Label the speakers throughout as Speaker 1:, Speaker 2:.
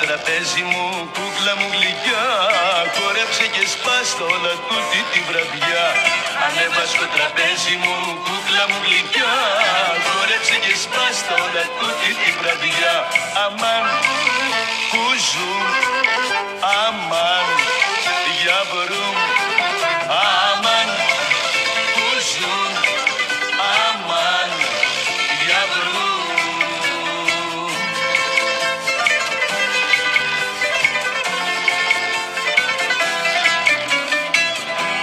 Speaker 1: τραπέζι μου, κούκλα μου γλυκιά, χόρεψε και σπάστα όλα τούτη τη βραδιά. Ανέβα στο τραπέζι μου, κούκλα μου γλυκιά, χόρεψε και σπάστα όλα τούτη τη βραδιά. Αμάν, που ζουν, αμάν, για βρουν, αμάν, που ζουν, αμάν, για βρουν.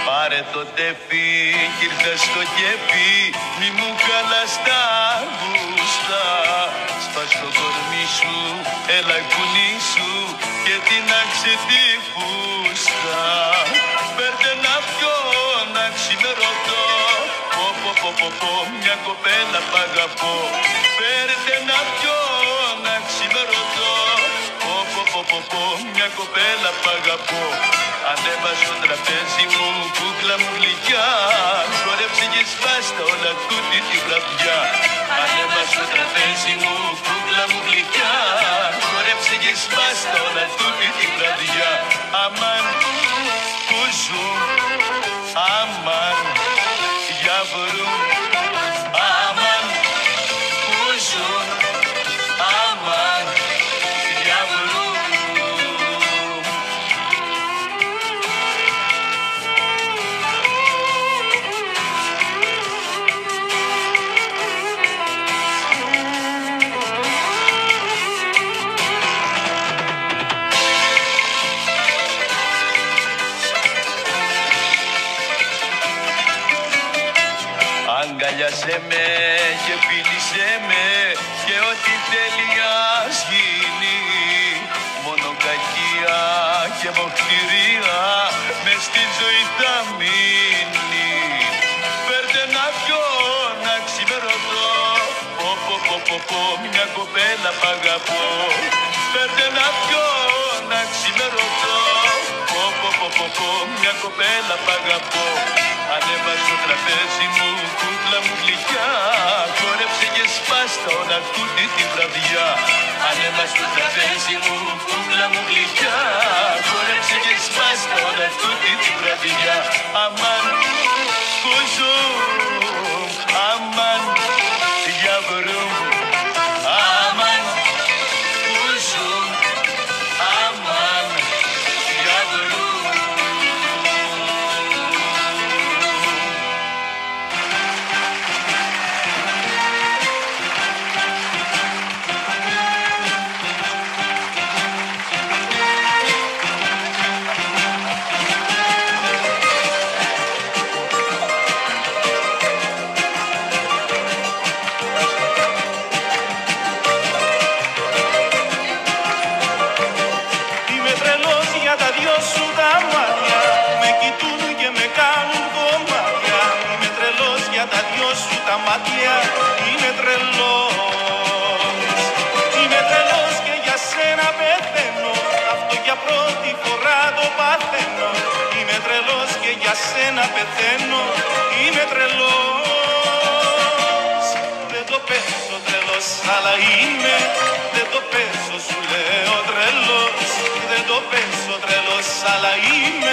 Speaker 1: Πάρε το τέφι κι ήρθα στο κέφι, μη μου χαλάς τα γούστα. Σπάς το κορμί σου, έλα κουνήσου και τίναξε τη φούστα. Φέρτε να πιω, να ξημερωτώ, πω πω πω πω πω, μια κοπέλα π' αγαπώ. Φέρτε να πιω, να ξημερωτώ, πω πω πω πω πω, μια κοπέλα π' αγαπώ. Ανέβα στο τραπέζι μου, κούκλα μου γλυκιά, χόρεψε και σπάστα όλα τούτη τη βραδιά. Ανέβα στο τραπέζι μου, κούκλα μου γλυκιά, χόρεψε και σπάστα όλα τούτη τη βραδιά. Αμάν, που ζουν, αμάν, για βρουν, αμάν, που ζουν, αμάν, για βρουν. Αγκαλιάσέ με και φίλησέ με και ό,τι θέλει ας γίνει. Μόνο κακία και μοχτηρία μες στη ζωή θα μείνει. Φέρτε να πιω, να ξημερωτώ, πω πω πω πω πω, μια κοπέλα π' αγαπώ. Φέρτε να πιω, να ξημερωτώ, πω πω πω πω πω, μια κοπέλα π' αγαπώ. Ανέβα στο τραπέζι μου, κούκλα μου γλυκιά, χόρεψε και σπάστα όλα τούτη τη βραδιά. Ανέβα στο τραπέζι μου, κούκλα μου γλυκιά, χόρεψε και σπάστα όλα τούτη τη βραδιά. Αμάν, που ζουν, αμάν, για βρουν, αμάν, που ζουν, αμάν, για βρουν.
Speaker 2: Είμαι τρελός και για σένα πεθαίνω, αυτό για πρώτη φορά το παθαίνω. Είμαι τρελός και για σένα πεθαίνω, είμαι τρελός. Δεν το παίζω τρελός, αλλά είμαι, δεν το παίζω σου λέω τρελός. Δεν το παίζω τρελός, αλλά είμαι,